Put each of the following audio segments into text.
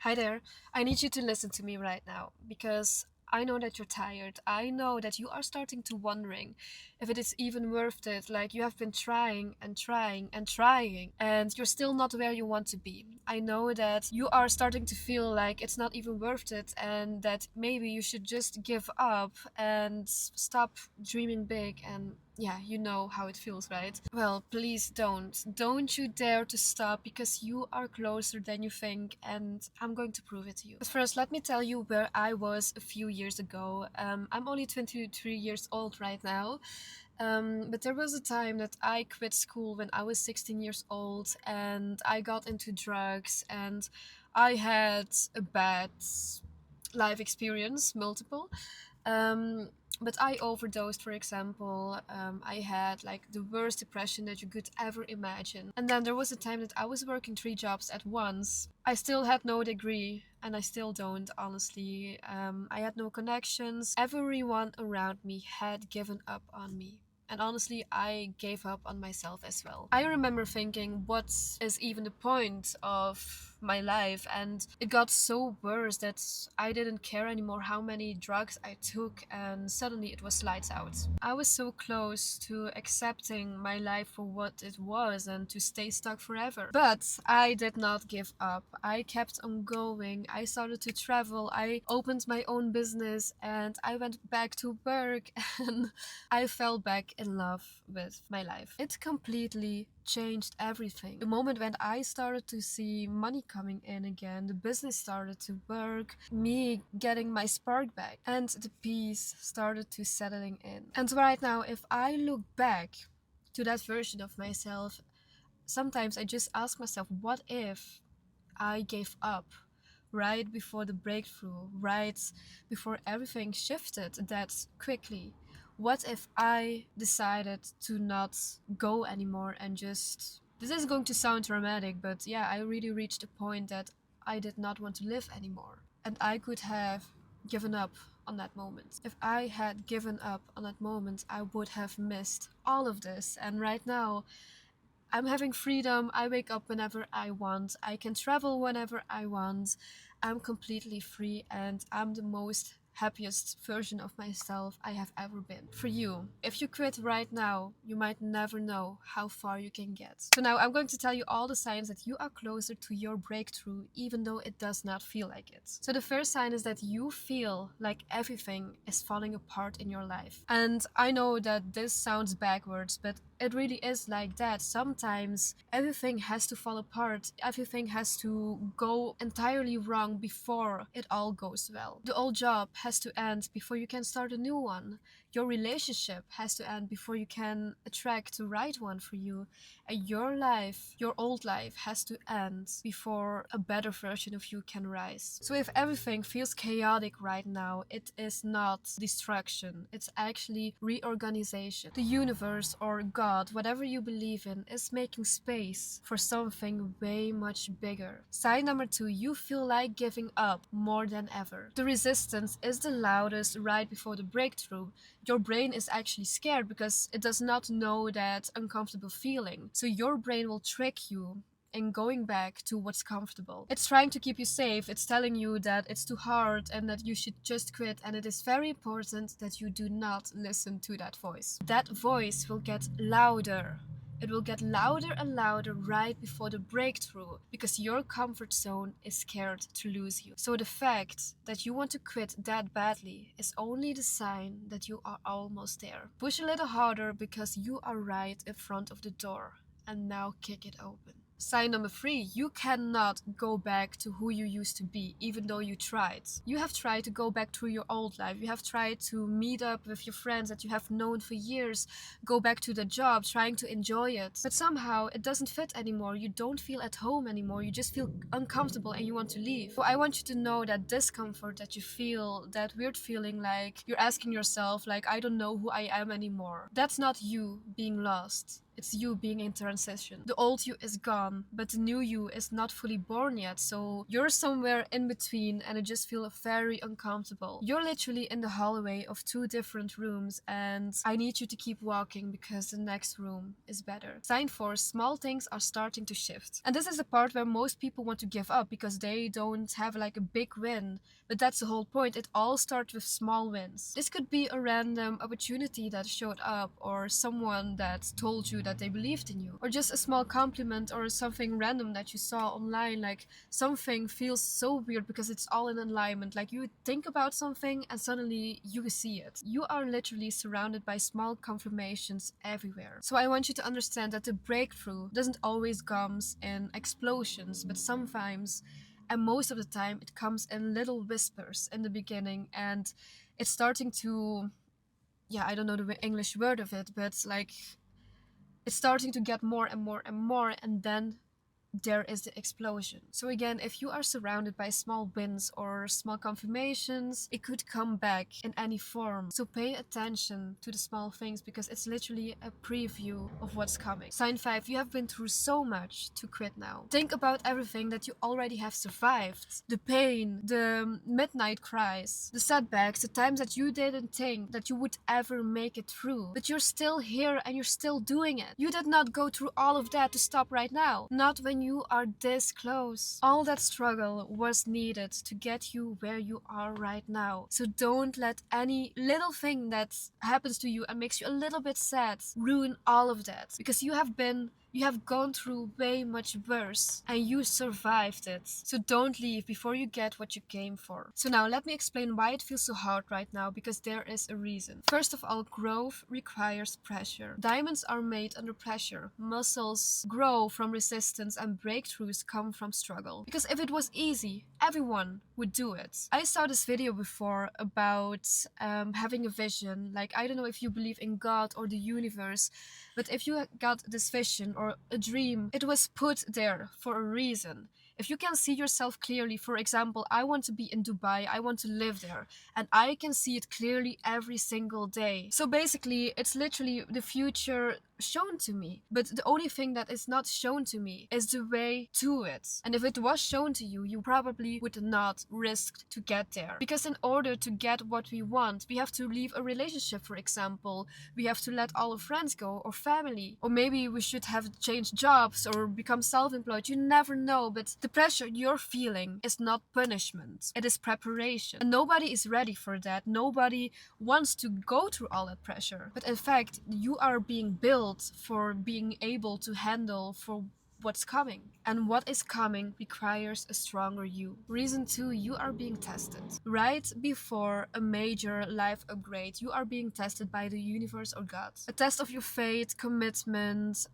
Hi there. I need you to listen to me right now because I know that you're tired. I know that you are starting to wondering if it is even worth it. Like you have been trying and trying and trying and you're still not where you want to be. I know that you are starting to feel like it's not even worth it and that maybe you should just give up and stop dreaming big and yeah, you know how it feels, right? Well, please don't. Don't you dare to stop because you are closer than you think, and I'm going to prove it to you. But first, let me tell you where I was a few years ago. I'm only 23 years old right now, but there was a time that I quit school when I was 16 years old and I got into drugs and I had a bad life experience, multiple. Um, but I overdosed, for example. I had like the worst depression that you could ever imagine. And then there was a time that I was working three jobs at once. I still had no degree, and I still don't, honestly. I had no connections. Everyone around me had given up on me. And honestly, I gave up on myself as well. I remember thinking, what is even the point of my life? And it got so worse that I didn't care anymore how many drugs I took, and suddenly it was lights out. I was so close to accepting my life for what it was and to stay stuck forever. But I did not give up. I kept on going. I started to travel. I opened my own business and I went back to work and I fell back in love with my life. It completely changed everything. The moment when I started to see money coming in again, the business started to work, me getting my spark back, and the peace started to settling in. And right now, if I look back to that version of myself, sometimes I just ask myself, what if I gave up right before the breakthrough, right before everything shifted that quickly? What if I decided to not go anymore and just. This is going to sound dramatic, but yeah, I really reached a point that I did not want to live anymore. And I could have given up on that moment. If I had given up on that moment, I would have missed all of this. And right now, I'm having freedom. I wake up whenever I want. I can travel whenever I want. I'm completely free and I'm the most happiest version of myself I have ever been. For you, if you quit right now, you might never know how far you can get. So now I'm going to tell you all the signs that you are closer to your breakthrough, even though it does not feel like it. So the first sign is that you feel like everything is falling apart in your life. And I know that this sounds backwards, but it really is like that. Sometimes everything has to fall apart, everything has to go entirely wrong before it all goes well. The old job has to end before you can start a new one. Your relationship has to end before you can attract the right one for you. And your life, your old life, has to end before a better version of you can rise. So if everything feels chaotic right now, it is not destruction, it's actually reorganization. The universe or God, whatever you believe in, is making space for something way much bigger. Sign number two, you feel like giving up more than ever. The resistance is the loudest right before the breakthrough. Your brain is actually scared because it does not know that uncomfortable feeling. So your brain will trick you in going back to what's comfortable. It's trying to keep you safe. It's telling you that it's too hard and that you should just quit. And it is very important that you do not listen to that voice. That voice will get louder. It will get louder and louder right before the breakthrough because your comfort zone is scared to lose you. So the fact that you want to quit that badly is only the sign that you are almost there. Push a little harder because you are right in front of the door, and now kick it open. Sign number three, you cannot go back to who you used to be, even though you tried. You have tried to go back to your old life. You have tried to meet up with your friends that you have known for years, go back to the job, trying to enjoy it. But somehow it doesn't fit anymore. You don't feel at home anymore. You just feel uncomfortable and you want to leave. So I want you to know that discomfort that you feel, that weird feeling like you're asking yourself, like, I don't know who I am anymore. That's not you being lost. It's you being in transition. The old you is gone, but the new you is not fully born yet. So you're somewhere in between and it just feels very uncomfortable. You're literally in the hallway of two different rooms and I need you to keep walking because the next room is better. Sign 4, small things are starting to shift. And this is the part where most people want to give up because they don't have like a big win. But that's the whole point. It all starts with small wins. This could be a random opportunity that showed up, or someone that told you that they believed in you, or just a small compliment or something random that you saw online. Like something feels so weird because it's all in alignment. Like you think about something and suddenly you see it. You are literally surrounded by small confirmations everywhere. So I want you to understand that the breakthrough doesn't always comes in explosions, but sometimes and most of the time it comes in little whispers in the beginning, and it's starting to, yeah, I don't know the English word of it, but like it's starting to get more and more and more, and then there is the explosion. So again, if you are surrounded by small wins or small confirmations, it could come back in any form. So pay attention to the small things because it's literally a preview of what's coming. Sign 5, you have been through so much to quit now. Think about everything that you already have survived. The pain, the midnight cries, the setbacks, the times that you didn't think that you would ever make it through. But you're still here and you're still doing it. You did not go through all of that to stop right now. Not when you are this close. All that struggle was needed to get you where you are right now. So don't let any little thing that happens to you and makes you a little bit sad ruin all of that. Because you have gone through way much worse and you survived it. So don't leave before you get what you came for. So now let me explain why it feels so hard right now, because there is a reason. First of all, growth requires pressure. Diamonds are made under pressure. Muscles grow from resistance and breakthroughs come from struggle. Because if it was easy, everyone would do it. I saw this video before about having a vision. Like, I don't know if you believe in God or the universe, but if you got this vision or a dream, it was put there for a reason. If you can see yourself clearly, for example, I want to be in Dubai, I want to live there, and I can see it clearly every single day. So basically, it's literally the future shown to me. But the only thing that is not shown to me is the way to it. And if it was shown to you, you probably would not risk to get there. Because in order to get what we want, we have to leave a relationship, for example. We have to let all our friends go, or family. Or maybe we should have changed jobs or become self-employed. You never know, but the pressure you're feeling is not punishment. It is preparation. And nobody is ready for that. Nobody wants to go through all that pressure. But in fact, you are being built for being able to handle for what's coming. And what is coming requires a stronger you. Reason 2, you are being tested. Right before a major life upgrade, you are being tested by the universe or God. A test of your faith, commitment,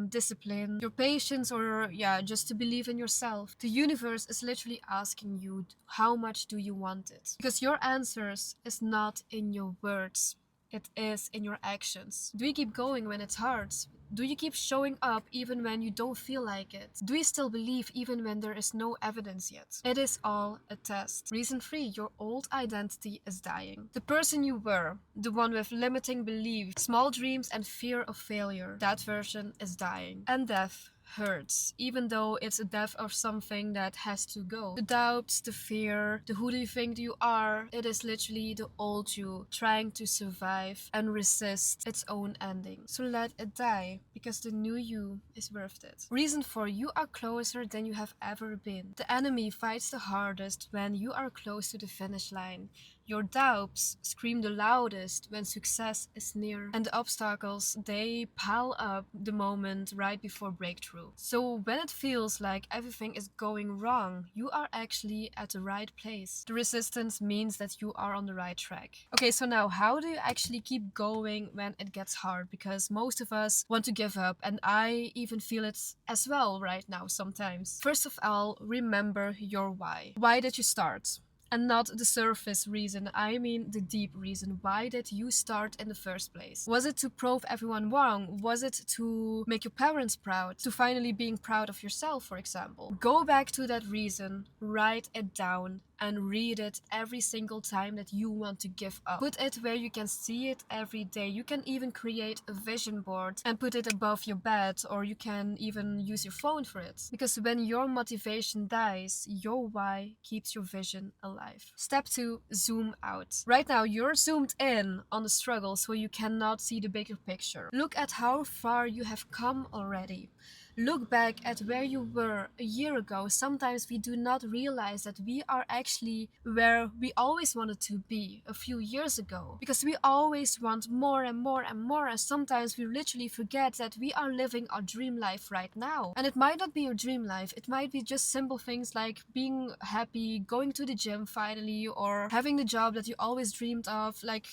discipline, your patience, or just to believe in yourself. The universe is literally asking you, how much do you want it? Because your answers is not in your words. It is in your actions. Do you keep going when it's hard? Do you keep showing up even when you don't feel like it? Do you still believe even when there is no evidence yet? It is all a test. Reason 3, your old identity is dying. The person you were, the one with limiting beliefs, small dreams and fear of failure, that version is dying. And death hurts, even though it's a death of something that has to go. The doubts, the fear, the who do you think you are, it is literally the old you trying to survive and resist its own ending. So let it die, because the new you is worth it. Reason 4, you are closer than you have ever been. The enemy fights the hardest when you are close to the finish line. Your doubts scream the loudest when success is near, and the obstacles, they pile up the moment right before breakthrough. So when it feels like everything is going wrong, you are actually at the right place. The resistance means that you are on the right track. Okay, so now how do you actually keep going when it gets hard? Because most of us want to give up, and I even feel it as well right now sometimes. First of all, remember your why. Why did you start? And not the surface reason, I mean the deep reason. Why did you start in the first place? Was it to prove everyone wrong? Was it to make your parents proud? To finally being proud of yourself, for example? Go back to that reason, write it down, and read it every single time that you want to give up. Put it where you can see it every day. You can even create a vision board and put it above your bed, or you can even use your phone for it. Because when your motivation dies, your why keeps your vision alive. Step 2, zoom out. Right now, you're zoomed in on the struggle, so you cannot see the bigger picture. Look at how far you have come already. Look back at where you were a year ago. Sometimes we do not realize that we are actually where we always wanted to be a few years ago. Because we always want more and more and more, and sometimes we literally forget that we are living our dream life right now. And it might not be your dream life, it might be just simple things like being happy, going to the gym finally, or having the job that you always dreamed of. Like,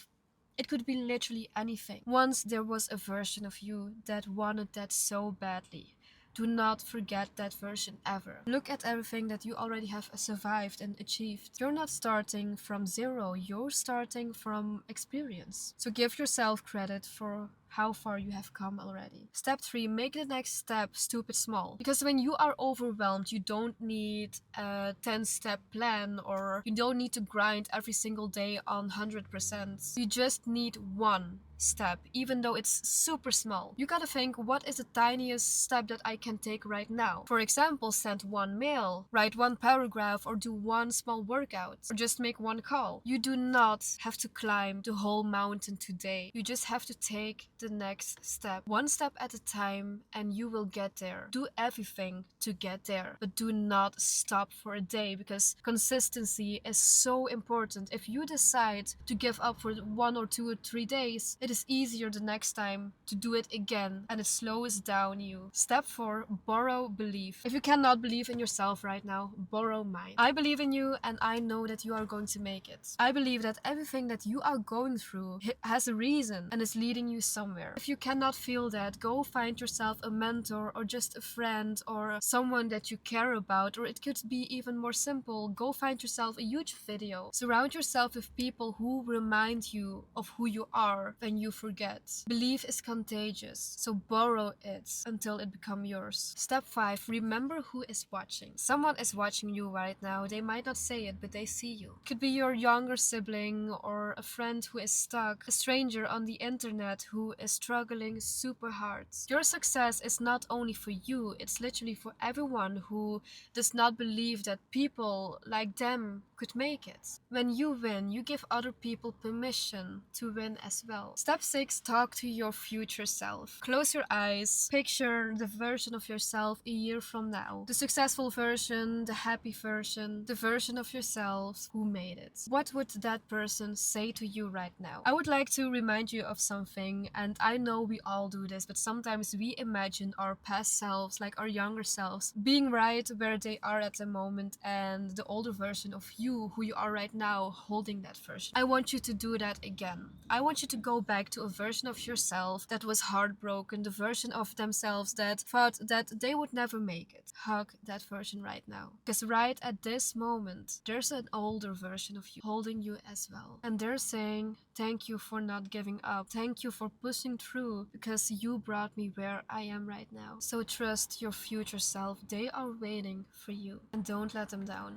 it could be literally anything. Once there was a version of you that wanted that so badly. Do not forget that version ever. Look at everything that you already have survived and achieved. You're not starting from zero, you're starting from experience. So give yourself credit for how far you have come already. Step 3, make the next step stupid small. Because when you are overwhelmed, you don't need a 10-step plan, or you don't need to grind every single day on 100%. You just need one step, even though it's super small. You gotta think, what is the tiniest step that I can take right now? For example, send one mail, write one paragraph, or do one small workout, or just make one call. You do not have to climb the whole mountain today. You just have to take the next step, one step at a time, and you will get there. Do everything to get there, but do not stop for a day, because consistency is so important. If you decide to give up for 1 or 2 or 3 days, it is easier the next time to do it again, and it slows down you. Step 4, borrow belief. If you cannot believe in yourself right now, borrow mine. I believe in you, and I know that you are going to make it. I believe that everything that you are going through has a reason and is leading you somewhere. If you cannot feel that, go find yourself a mentor, or just a friend, or someone that you care about, or it could be even more simple. Go find yourself a YouTube video. Surround yourself with people who remind you of who you are when you forget. Belief is contagious, so borrow it until it becomes yours. Step 5, remember who is watching. Someone is watching you right now. They might not say it, but they see you. Could be your younger sibling, or a friend who is stuck, a stranger on the internet who is struggling super hard. Your success is not only for you, it's literally for everyone who does not believe that people like them could make it. When you win, you give other people permission to win as well. Step 6, talk to your future self. Close your eyes, picture the version of yourself a year from now. The successful version, the happy version, the version of yourself who made it. What would that person say to you right now? I would like to remind you of something, and I know we all do this, but sometimes we imagine our past selves, like our younger selves, being right where they are at the moment, and the older version of you, who you are right now, holding that version. I want you to do that again. I want you to go back to a version of yourself that was heartbroken, the version of themselves that thought that they would never make it. Hug that version right now. Because right at this moment, there's an older version of you holding you as well. And they're saying, thank you for not giving up. Thank you for pushing through, because you brought me where I am right now. So trust your future self. They are waiting for you, and don't let them down.